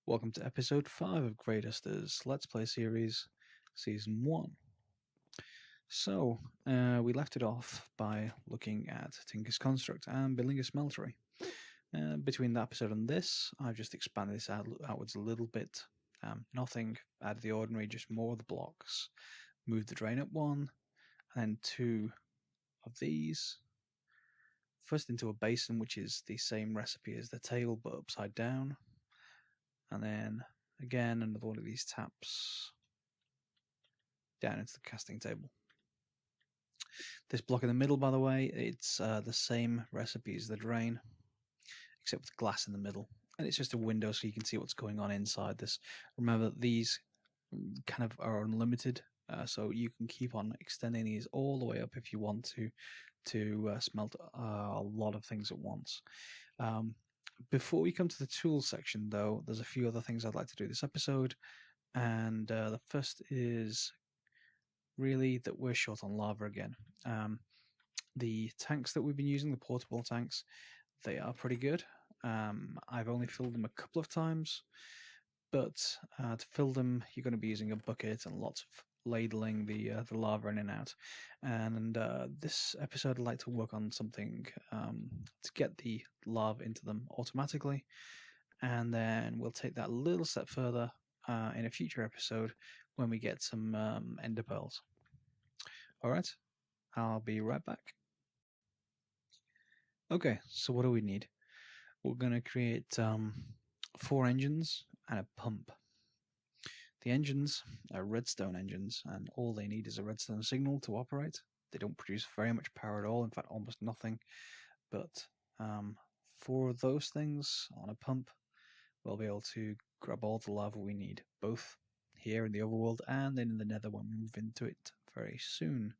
Welcome to episode 5 of Greatesters Let's Play Series, Season 1. So, we left it off by looking at Tinker's Construct and building a smeltery. Between that episode and this, I've just expanded this outwards a little bit. Nothing out of the ordinary, just more of the blocks. Moved the drain up one, and then two of these. First into a basin, which is the same recipe as the tail, but upside down. And then again another one of these taps down into the casting table. This block in the middle, by the way, it's the same recipe as the drain, except with glass in the middle. And it's just a window so you can see what's going on inside this. Remember that these kind of are unlimited, so you can keep on extending these all the way up if you want to smelt a lot of things at once. Before we come to the tools section, though, there's a few other things I'd like to do this episode, and the first is really that we're short on lava again. The tanks that we've been using, the portable tanks, they are pretty good. I've only filled them a couple of times, but to fill them, you're going to be using a bucket and lots of ladling the lava in and out. And this episode, I'd like to work on something to get the lava into them automatically, and then we'll take that a little step further in a future episode when we get some ender pearls. Alright, I'll be right back. Okay, so what do we need? We're going to create 4 engines and a pump. The engines are redstone engines, and all they need is a redstone signal to operate. They don't produce very much power at all, in fact almost nothing. But for those things on a pump, we'll be able to grab all the lava we need, both here in the overworld and then in the nether when we move into it very soon.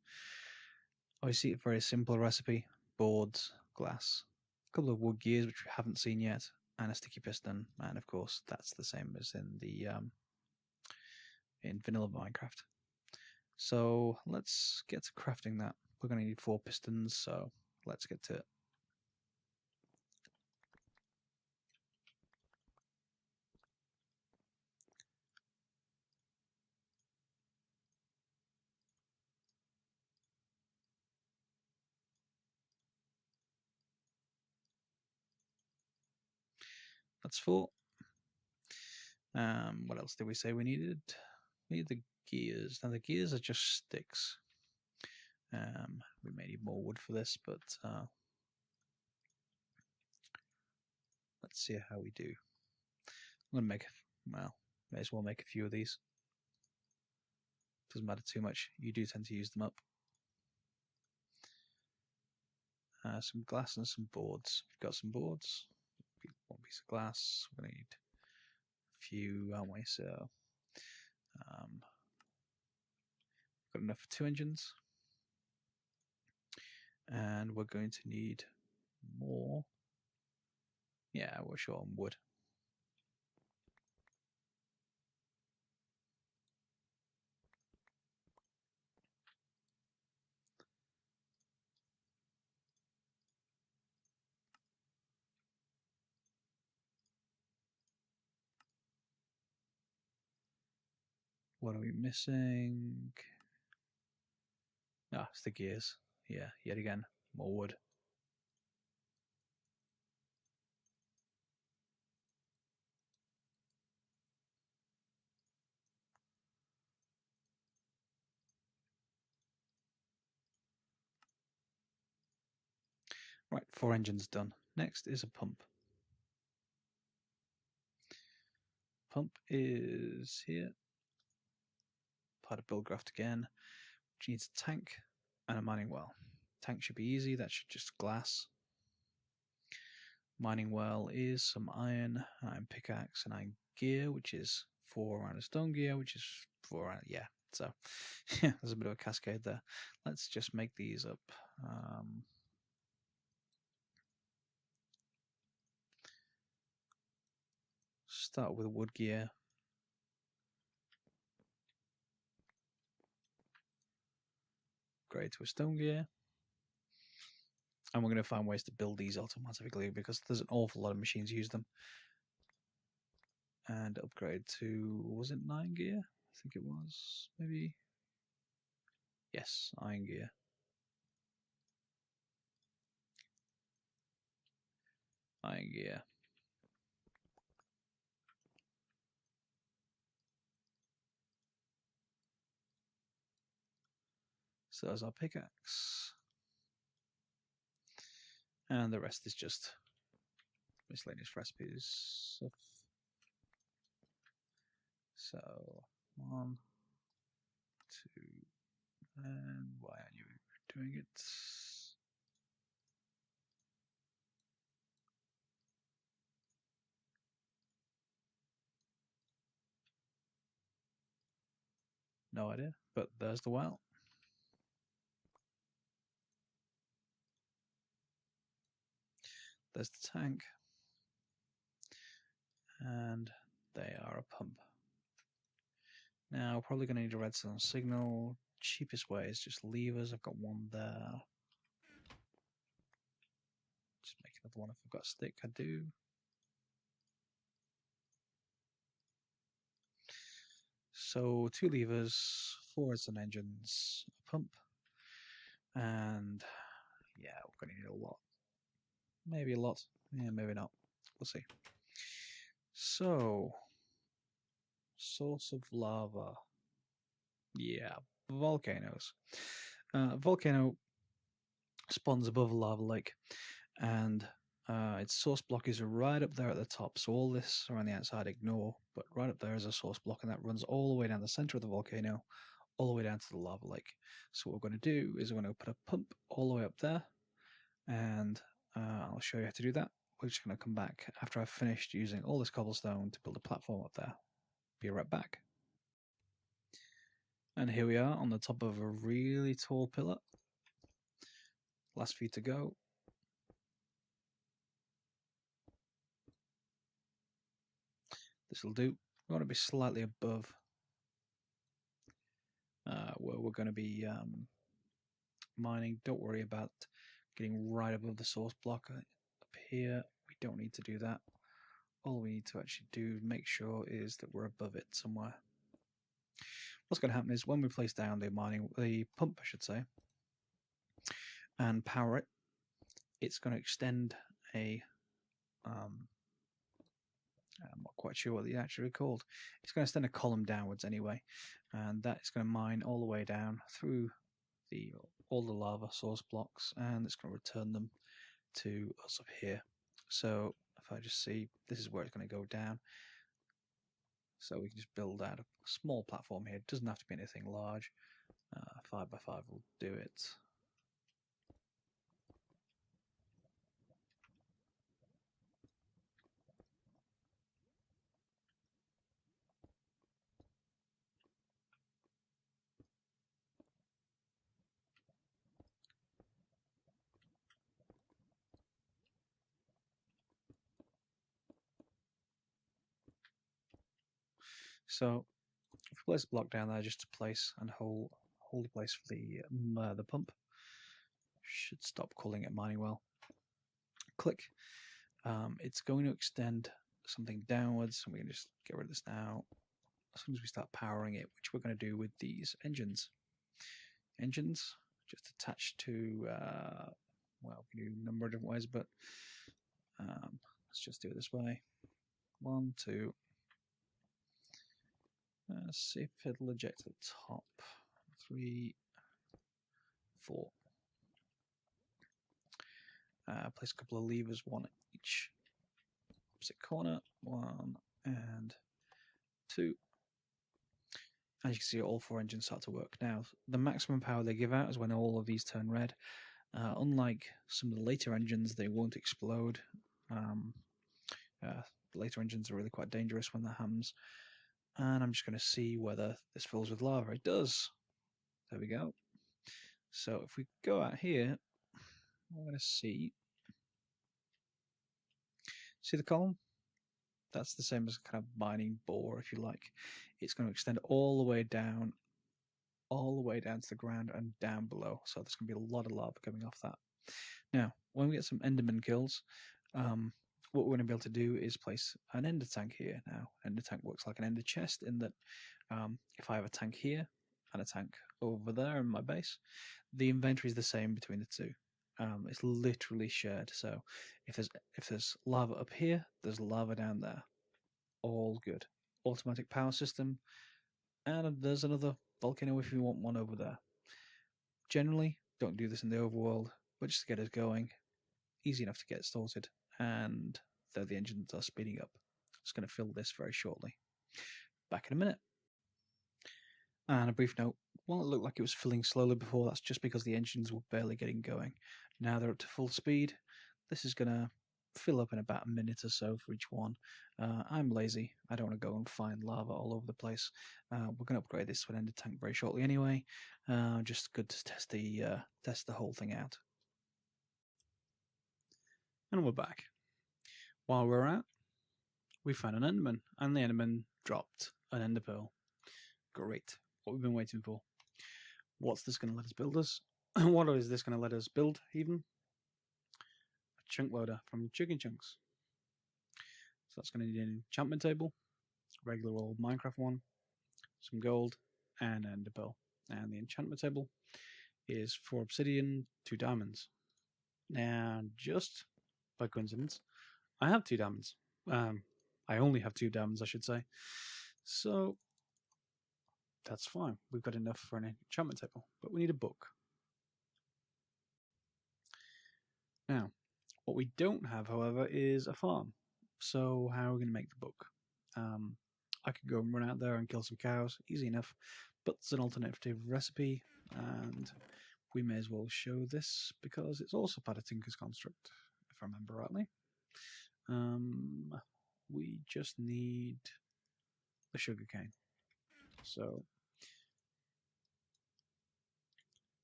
Obviously a very simple recipe: boards, glass, a couple of wood gears which we haven't seen yet, and a sticky piston, and of course that's the same as in the in vanilla Minecraft. So let's get to crafting that. We're going to need 4 pistons, so let's get to it. That's 4. What else did we say we needed? We need the gears. Now the gears are just sticks. We may need more wood for this, but let's see how we do. I'm gonna make, well, may as well make a few of these. Doesn't matter too much. You do tend to use them up. Some glass and some boards. We've got some boards. 1 piece of glass. We're gonna need a few, aren't we? So got enough for 2 engines, and we're going to need more. Yeah, we're short on wood. What are we missing? Ah, it's the gears. Yeah, yet again, more wood. Right, 4 engines done. Next is a pump. Pump is here. Part of Buildcraft again, which needs a tank and a mining well. Tank should be easy, that should just glass. Mining well is some iron pickaxe, and iron gear, which is 4 iron stone gear, which is 4 iron, yeah. So, yeah, there's a bit of a cascade there. Let's just make these up. Start with a wood gear. Upgrade to a stone gear. And we're going to find ways to build these automatically because there's an awful lot of machines use them. and upgrade to, was it 9 gear? I think it was, maybe. Yes, iron gear. Iron gear. So there's our pickaxe. And the rest is just miscellaneous recipes. So 1, 2, and why aren't you doing it? No idea, but there's the well. There's the tank. And they are a pump. Now, probably going to need a redstone signal. Cheapest way is just levers. I've got one there. Just make another one if I've got a stick. I do. So 2 levers, 4 redstone engines, a pump, and yeah, we're going to need a lot. Maybe a lot. Yeah, maybe not. We'll see. So, source of lava. Yeah, volcanoes. Volcano spawns above a lava lake, and its source block is right up there at the top. So all this around the outside, ignore, but right up there is a source block, and that runs all the way down the center of the volcano, all the way down to the lava lake. So what we're going to do is we're going to put a pump all the way up there, and I'll show you how to do that. We're just going to come back after I've finished using all this cobblestone to build a platform up there. Be right back. And here we are on the top of a really tall pillar. Last few to go. This will do. We want to be slightly above where we're going to be mining. Don't worry about getting right above the source block up here. We don't need to do that. All we need to actually do, make sure, is that we're above it somewhere. What's going to happen is when we place down the pump, I should say, and power it, it's going to extend a I'm not quite sure what they're actually called. It's going to extend a column downwards anyway, and that is going to mine all the way down through all the lava source blocks, and it's going to return them to us up here. So if I just see, this is where it's going to go down. So we can just build out a small platform here. It doesn't have to be anything large. 5 by 5 will do it. So if we place a block down there just to place and hold the place for the pump, should stop calling it mining well. Click. It's going to extend something downwards, and we can just get rid of this now. As soon as we start powering it, which we're going to do with these engines. Engines just attached to, well, we can do a number of different ways, but let's just do it this way. 1, 2. Let's see if it'll eject to the top. 3, 4. Place a couple of levers, 1 each. Opposite corner, 1 and 2. As you can see, all 4 engines start to work. Now, the maximum power they give out is when all of these turn red. Unlike some of the later engines, they won't explode. The later engines are really quite dangerous when that happens. And I'm just going to see whether this fills with lava. It does. There we go. So if we go out here, we're going to see the column? That's the same as a kind of mining bore, if you like. It's going to extend all the way down to the ground and down below. So there's going to be a lot of lava coming off that. Now, when we get some Enderman kills, what we're going to be able to do is place an ender tank here. Now, ender tank works like an ender chest in that if I have a tank here and a tank over there in my base, the inventory is the same between the two. It's literally shared. So if there's lava up here, there's lava down there. All good. Automatic power system, and there's another volcano if you want one over there. Generally, don't do this in the overworld, but just to get us going, easy enough to get sorted, and though the engines are speeding up. Just going to fill this very shortly. Back in a minute. And a brief note, while it looked like it was filling slowly before, that's just because the engines were barely getting going. Now they're up to full speed. This is going to fill up in about a minute or so for each one. I'm lazy. I don't want to go and find lava all over the place. We're going to upgrade this to an ender tank very shortly anyway. Just good to test the whole thing out. And we're back. While we're out, we found an enderman, and the enderman dropped an ender pearl. Great. What we've been waiting for. What's this going to let us build us? What is this going to let us build, even? A chunk loader from Chicken Chunks. So that's going to need an enchantment table, regular old Minecraft one, some gold, and an ender pearl. And the enchantment table is 4 obsidian, 2 diamonds. Now, just by coincidence, I have 2 diamonds. I only have 2 diamonds, I should say. So that's fine. We've got enough for an enchantment table, but we need a book. Now, what we don't have, however, is a farm. So how are we going to make the book? I could go and run out there and kill some cows, easy enough, but there's an alternative recipe, and we may as well show this because it's also part of Tinker's Construct, if I remember rightly. We just need the sugarcane. So,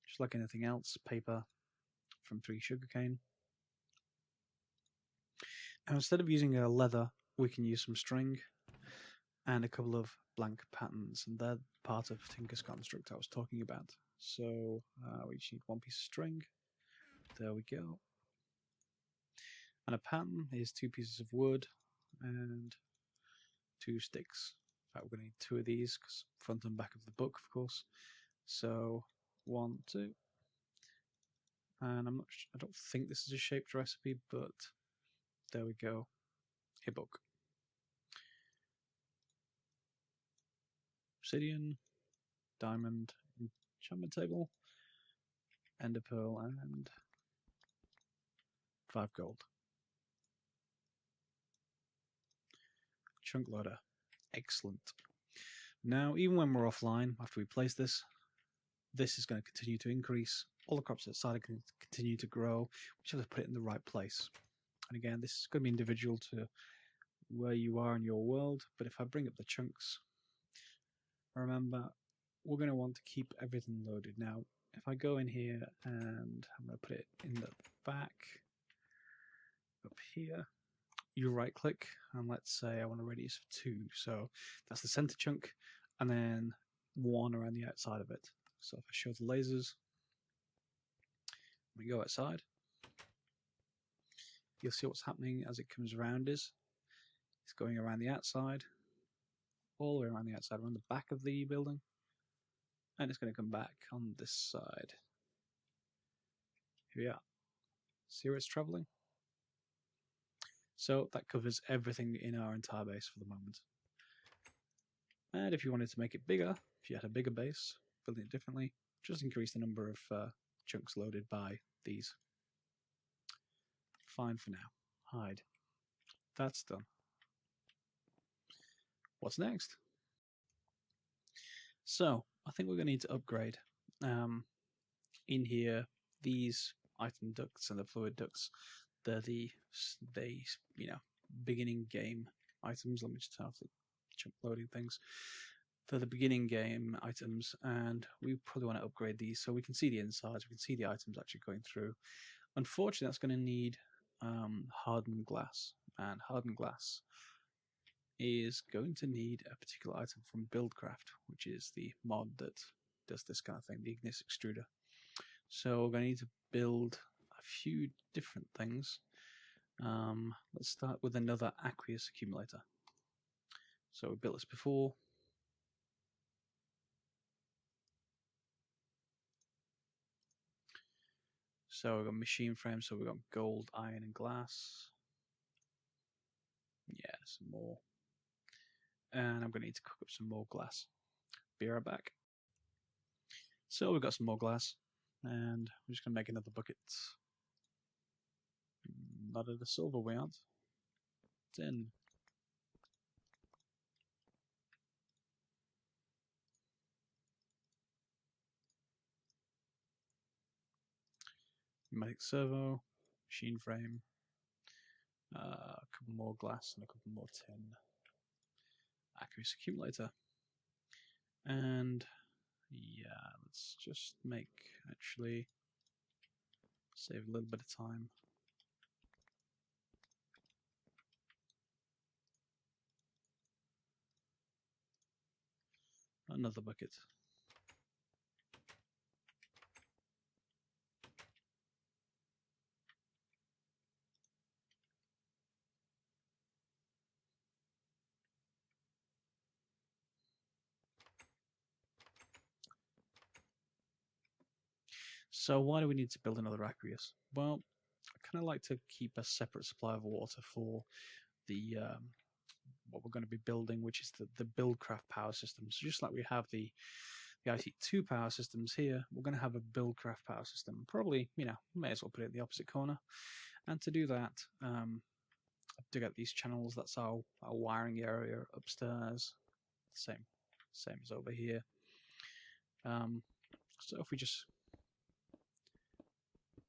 just like anything else, paper from 3 sugarcane. Now, instead of using a leather, we can use some string and a couple of blank patterns, and they're part of Tinker's Construct I was talking about. So we just need 1 piece of string. There we go. And a pattern is 2 pieces of wood and 2 sticks. In fact, we're going to need 2 of these because front and back of the book, of course. So 1, 2. And I don't think this is a shaped recipe, but there we go. A book. Obsidian, diamond, enchantment table, ender pearl, and 5 gold. Chunk loader. Excellent. Now, even when we're offline, after we place this, this is going to continue to increase. All the crops outside are going to continue to grow. We just have to put it in the right place. And again, this is going to be individual to where you are in your world. But if I bring up the chunks, remember, we're going to want to keep everything loaded. Now, if I go in here and I'm going to put it in the back, up here, you right click and let's say I want a radius of 2. So that's the center chunk and then 1 around the outside of it. So if I show the lasers, we go outside, you'll see what's happening as it comes around is it's going around the outside, all the way around the outside, around the back of the building, and it's going to come back on this side. Here we are. See where it's traveling? So that covers everything in our entire base for the moment. And if you wanted to make it bigger, if you had a bigger base, building it differently, just increase the number of chunks loaded by these. Fine for now. Hide. That's done. What's next? So I think we're going to need to upgrade. In here, these item ducts and the fluid ducts, they're the beginning game items. Let me just turn off the chunk loading things. They're the beginning game items, and we probably want to upgrade these so we can see the insides, we can see the items actually going through. Unfortunately, that's going to need hardened glass, and hardened glass is going to need a particular item from Buildcraft, which is the mod that does this kind of thing, the Ignis extruder. So we're going to need to build a few different things. Let's start with another aqueous accumulator. So we built this before. So we've got machine frame, so we've got gold, iron, and glass. Yeah, some more. And I'm going to need to cook up some more glass. Be right back. So we've got some more glass, and we're just going to make another bucket. Not of the silver we aren't. Tin. Pneumatic servo, machine frame, a couple more glass and a couple more tin. Aqueous accumulator. And yeah, let's just make, actually, save a little bit of time. Another bucket. So why do we need to build another aqueous? Well, I kind of like to keep a separate supply of water for the what we're going to be building, which is the Buildcraft power system. So just like we have the IT2 power systems here, we're going to have a Buildcraft power system. Probably, may as well put it in the opposite corner. And to do that, dig out these channels. That's our wiring area upstairs. Same as over here. So if we just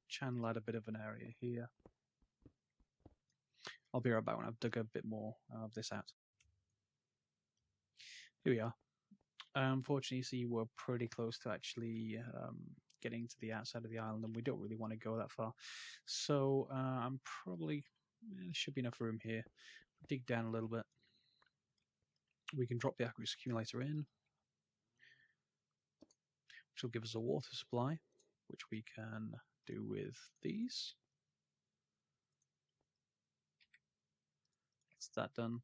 channel out a bit of an area here, I'll be right back when I've dug a bit more of this out. Here we are. Unfortunately, see, we're pretty close to actually getting to the outside of the island, and we don't really want to go that far. So I'm probably, there should be enough room here. Dig down a little bit. We can drop the aqueous accumulator in, which will give us a water supply, which we can do with these. That's that done.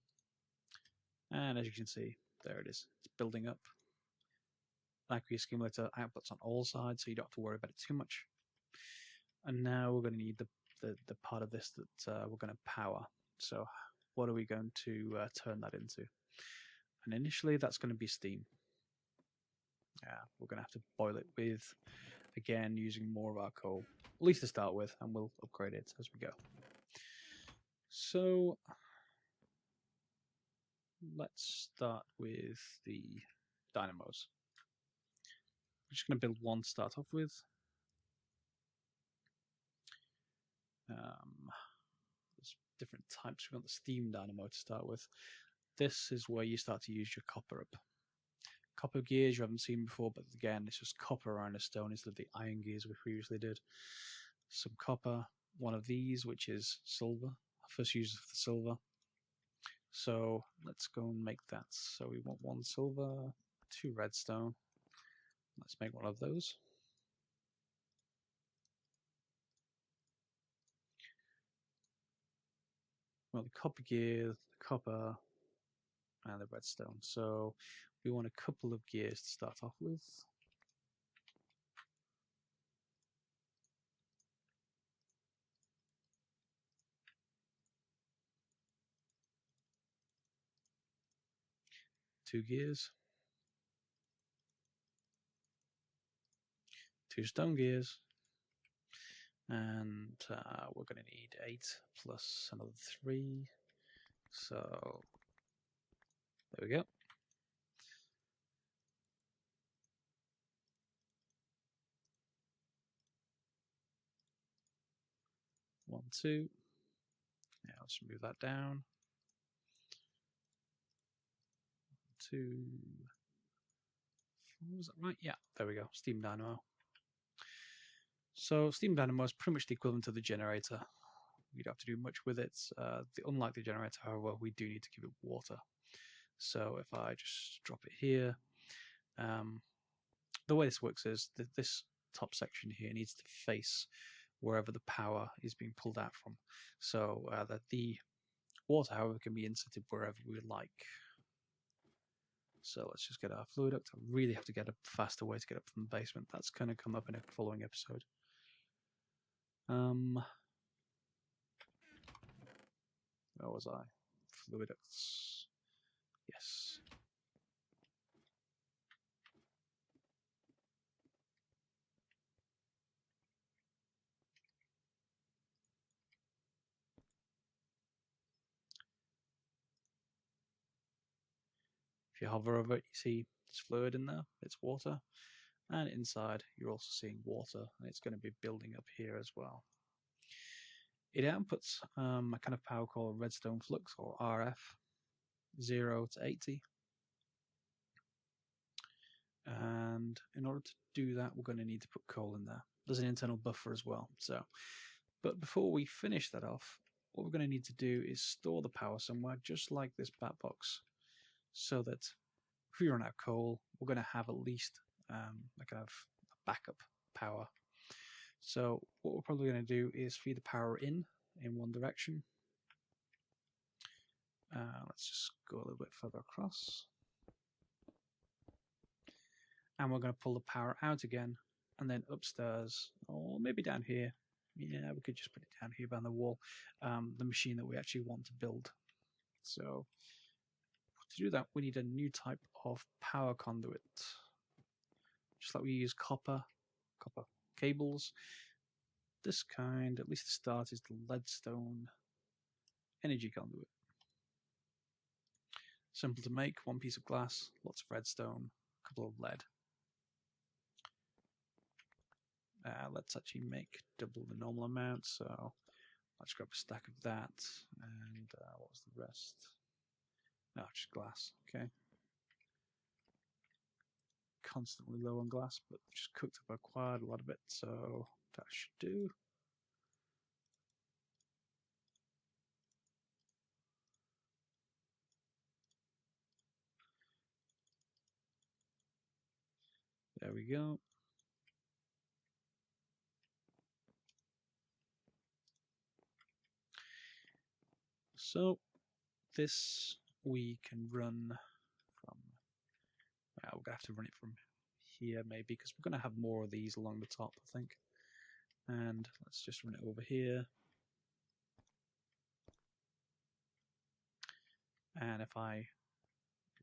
And as you can see, there it is. It's building up. Aqueous accumulator outputs on all sides, so you don't have to worry about it too much. And now we're going to need the part of this that we're going to power. So what are we going to turn that into? And initially that's going to be steam. We're going to have to boil it with, again, using more of our coal, at least to start with, and we'll upgrade it as we go. So let's start with the dynamos. I'm just going to build one to start off with. There's different types. We want the steam dynamo to start with. This is where you start to use your copper up. Copper gears you haven't seen before, but again, it's just copper around a stone instead of the iron gears we previously did. Some copper, one of these, which is silver. First use of the silver. So let's go and make that. So we want one silver, 2 redstone. Let's make one of those. Well, the copper gear, the copper, and the redstone. So we want a couple of gears to start off with. Two gears. 2 stone gears. And we're going to need 8 plus another 3. So there we go. One, 2. Yeah, let's move that down. 2. 4, was that right? Yeah, there we go. Steam dynamo. So steam dynamo is pretty much the equivalent to the generator. You don't have to do much with it. Unlike the generator, however, we do need to give it water. So if I just drop it here, the way this works is that this top section here needs to face wherever the power is being pulled out from. So that the water, however, can be inserted wherever we like. So let's just get our fluid duct. I really have to get a faster way to get up from the basement. That's going to come up in a following episode. Where was I? Fluid ducts. Yes. If you hover over it, you see there's fluid in there. It's water. And inside, you're also seeing water. And it's going to be building up here as well. It outputs a kind of power called redstone flux, or RF, 0 to 80. And in order to do that, we're going to need to put coal in there. There's an internal buffer as well. But before we finish that off, what we're going to need to do is store the power somewhere, just like this bat box, so that if we run out of coal, we're going to have at least a kind of backup power. So what we're probably going to do is feed the power in one direction. Let's just go a little bit further across. And we're going to pull the power out again, and then upstairs, or maybe down here. Yeah, we could just put it down here behind the wall, the machine that we actually want to build. So to do that, we need a new type of power conduit. Just like we use copper cables. This kind, at least the start, is the leadstone energy conduit. Simple to make, one piece of glass, lots of redstone, a couple of lead. Let's actually make double the normal amount, so let's grab a stack of that, and what was the rest? No, just glass, okay. Constantly low on glass, but I've just cooked up quite a lot of it, so that should do. There we go. So this we can run from, we're going to have to run it from here maybe, because we're going to have more of these along the top, I think. And let's just run it over here. And if I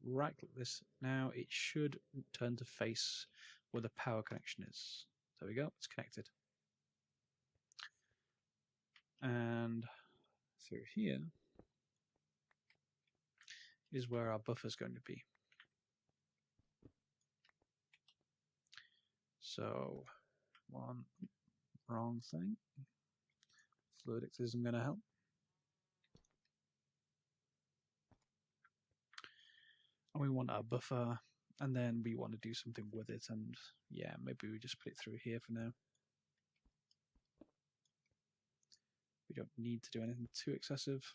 right click this now, it should turn to face where the power connection is. There we go, it's connected. And through here is where our buffer is going to be. So, one wrong thing. Fluidics isn't going to help. And we want our buffer, and then we want to do something with it, and yeah, maybe we just put it through here for now. We don't need to do anything too excessive.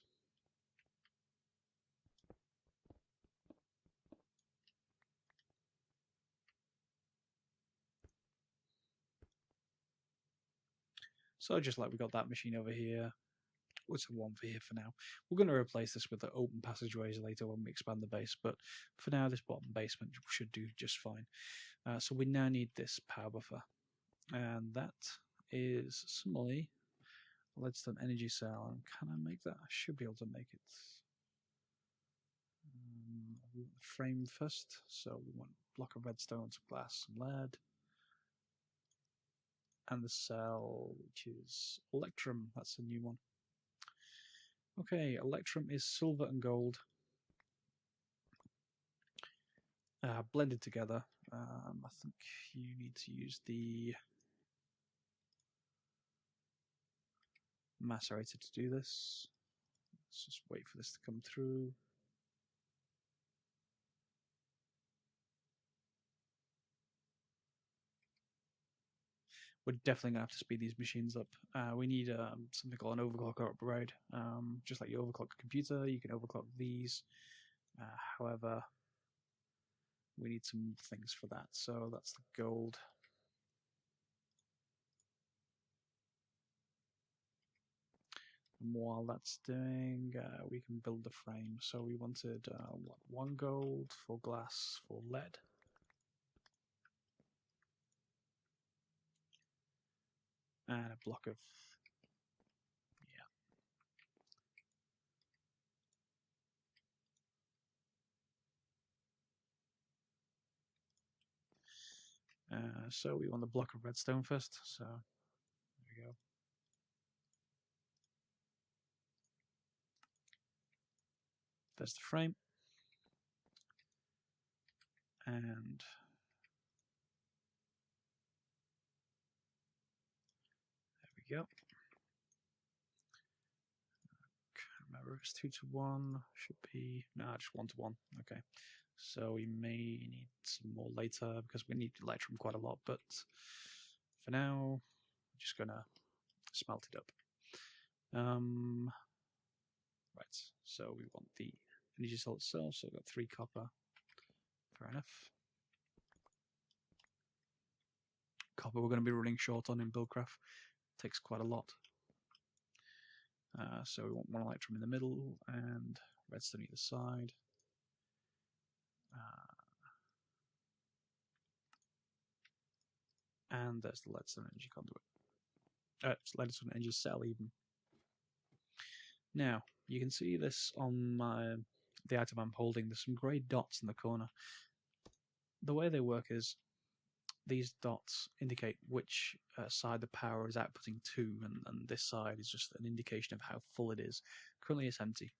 So just like we got that machine over here, what's the one for here for now? We're going to replace this with the open passageways later when we expand the base, but for now this bottom basement should do just fine. So we now need this power buffer, and that is similarly a leadstone energy cell. And can I make that? I should be able to make it. We want the frame first, so we want a block of redstone, some glass, some lead. And the cell, which is electrum, that's a new one. Okay, electrum is silver and gold blended together. I think you need to use the macerator to do this. Let's just wait for this to come through. We're definitely going to have to speed these machines up. We need something called an overclocker upgrade. Just like you overclock a computer, you can overclock these. However, we need some things for that. So that's the gold. And while that's doing, we can build the frame. So we wanted what, 1 gold for glass for lead. And a block of, yeah. So we want the block of redstone first. So there we go. There's the frame. And there we go. Remember, it's 2 to 1. Should be just 1 to 1. Okay. So we may need some more later because we need electrum quite a lot. But for now, I'm just gonna smelt it up. Right. So we want the energy cell itself. So we've got 3 copper. Fair enough. Copper we're going to be running short on in Buildcraft. Takes quite a lot. So we want 1 electrum in the middle and redstone either side. And there's the leadstone energy conduit. It's leadstone energy cell even. Now you can see this on the item I'm holding. There's some grey dots in the corner. The way they work is these dots indicate which side the power is outputting to, and this side is just an indication of how full it is. Currently it's empty.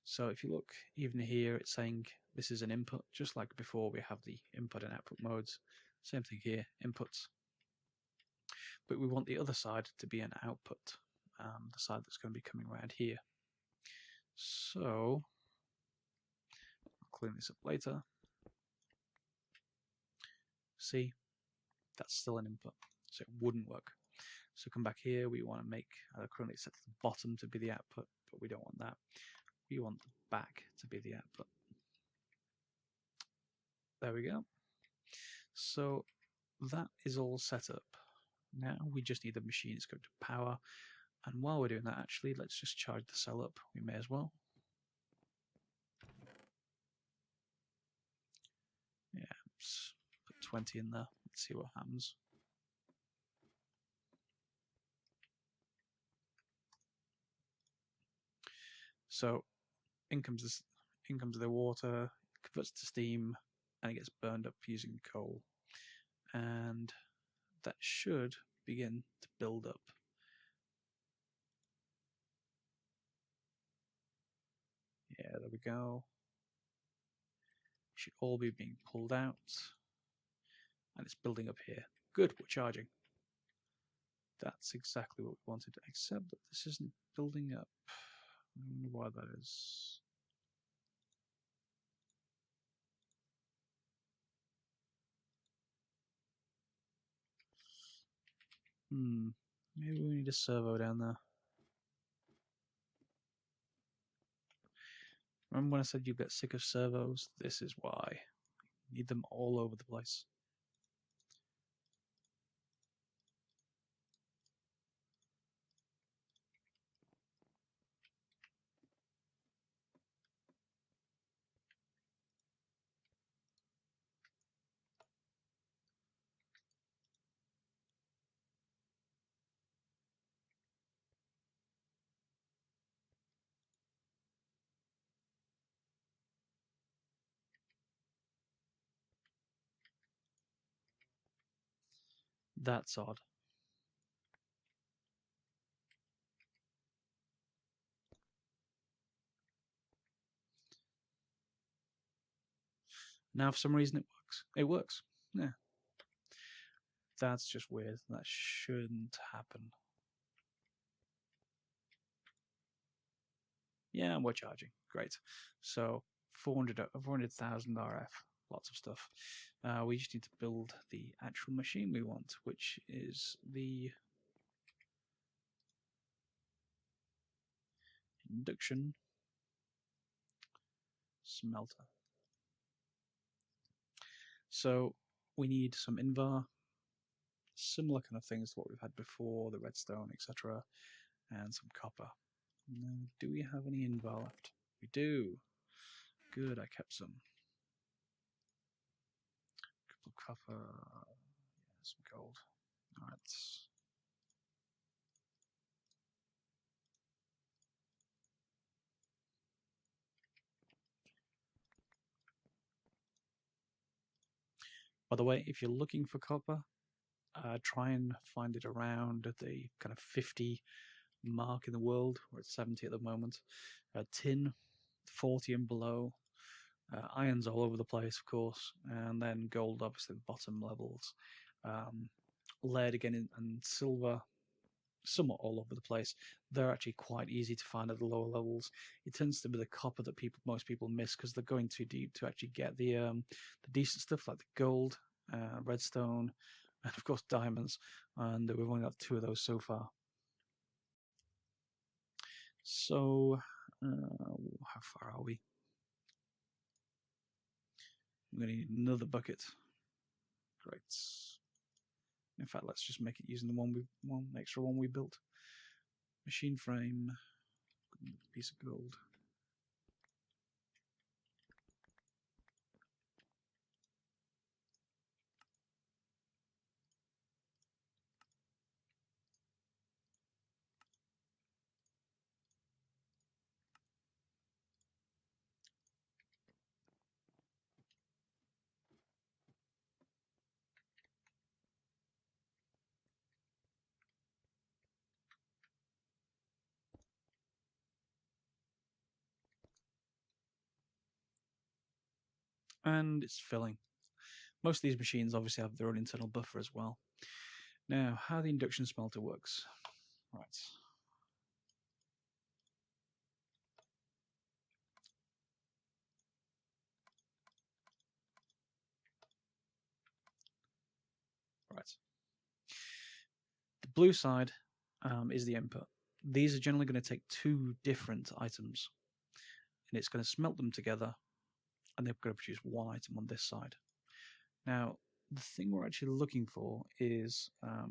So if you look even here, it's saying this is an input, just like before we have the input and output modes. Same thing here, inputs. But we want the other side to be an output, the side that's going to be coming around here. So I'll clean this up later. See, that's still an input, so it wouldn't work. So come back here, we want to make currently set to the bottom to be the output, but we don't want that. We want the back to be the output. There we go. So that is all set up. Now we just need the machine it's going to power. And while we're doing that, actually, let's just charge the cell up. We may as well. Yeah, let's put 20 in there. Let's see what happens. So in comes the water, converts to steam, and it gets burned up using coal. And that should begin to build up. Yeah, there we go. Should all be being pulled out. And it's building up here. Good, we're charging. That's exactly what we wanted, except that this isn't building up. I wonder why that is. Maybe we need a servo down there. Remember when I said you get sick of servos? This is why. You need them all over the place. That's odd. Now for some reason it works. It works. Yeah. That's just weird. That shouldn't happen. Yeah, we're charging. Great. So 400,000 RF. Lots of stuff. We just need to build the actual machine we want, which is the induction smelter. So we need some invar, similar kind of things to what we've had before, the redstone, etc., and some copper. Now, do we have any invar left? We do. Good, I kept some. Couple of copper, yeah, some gold. Alright. By the way, if you're looking for copper, try and find it around the kind of 50 mark in the world. We're at 70 at the moment. Tin, 40 and below. Iron's all over the place, of course, and then gold, obviously, the bottom levels. Lead again, and silver, somewhat all over the place. They're actually quite easy to find at the lower levels. It tends to be the copper that most people miss because they're going too deep to actually get the decent stuff like the gold, redstone, and of course diamonds. And we've only got 2 of those so far. So, how far are we? I'm going to need another bucket. Great. In fact, let's just make it using the one extra one we built. Machine frame, piece of gold. And it's filling. Most of these machines obviously have their own internal buffer as well. Now, how the induction smelter works. Right. Right. The blue side is the input. These are generally going to take 2 different items, and it's going to smelt them together, and they're going to produce 1 item on this side. Now, the thing we're actually looking for is, let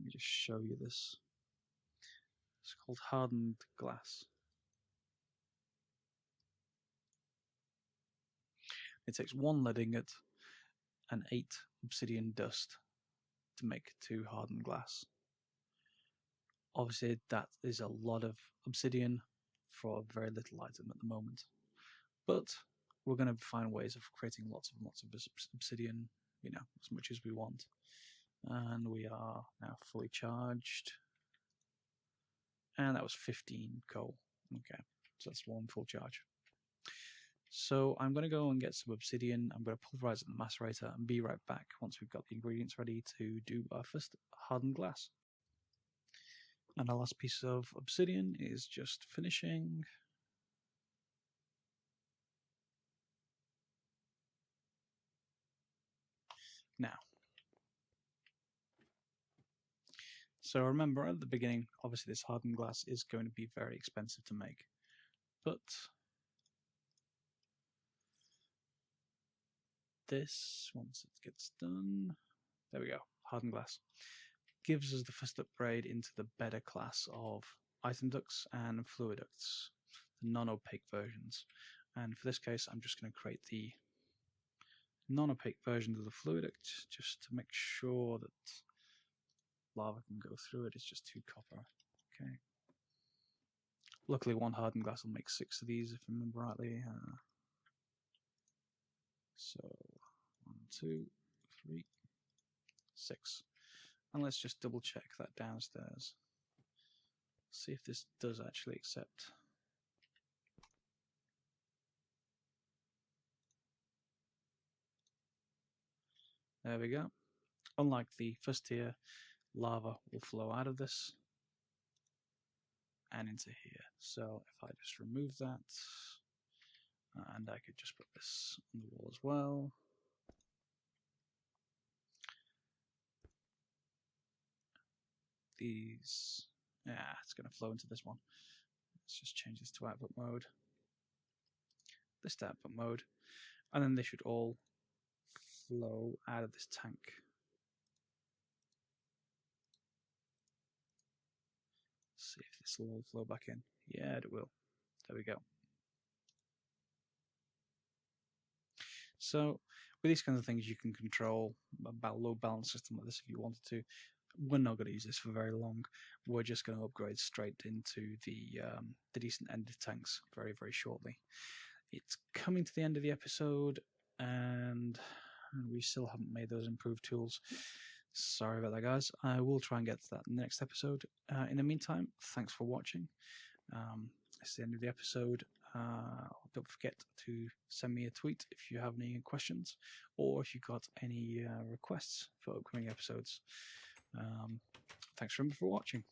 me just show you this. It's called hardened glass. It takes 1 lead ingot and 8 obsidian dust to make 2 hardened glass. Obviously, that is a lot of obsidian for a very little item at the moment. But we're going to find ways of creating lots of obsidian, as much as we want. And we are now fully charged. And that was 15 coal. Okay, so that's 1 full charge. So I'm going to go and get some obsidian. I'm going to pulverize it in the macerator and be right back once we've got the ingredients ready to do our first hardened glass. And our last piece of obsidian is just finishing. Now, so remember at the beginning, obviously this hardened glass is going to be very expensive to make, but this, once it gets done, there we go, hardened glass, gives us the first upgrade into the better class of item ducts and fluid ducts, the non-opaque versions. And for this case, I'm just going to create the non-opaque version of the fluid duct just to make sure that lava can go through it. It's just 2 copper. Okay. Luckily, 1 hardened glass will make 6 of these, if I remember rightly. So 1, 2, 3, 6. And let's just double check that downstairs. See if this does actually accept. There we go. Unlike the first tier, lava will flow out of this and into here. So if I just remove that, and I could just put this on the wall as well. These, it's going to flow into this one. Let's just change this to output mode. This to output mode. And then they should all flow out of this tank. See if this will all flow back in. Yeah, it will. There we go. So with these kinds of things, you can control a load balance system like this if you wanted to. We're not going to use this for very long. We're just going to upgrade straight into the decent ended tanks very, very shortly. It's coming to the end of the episode, and we still haven't made those improved tools. Sorry about that, guys. I will try and get to that in the next episode. In the meantime, thanks for watching. It's the end of the episode. Don't forget to send me a tweet if you have any questions or if you've got any requests for upcoming episodes. Thanks for watching.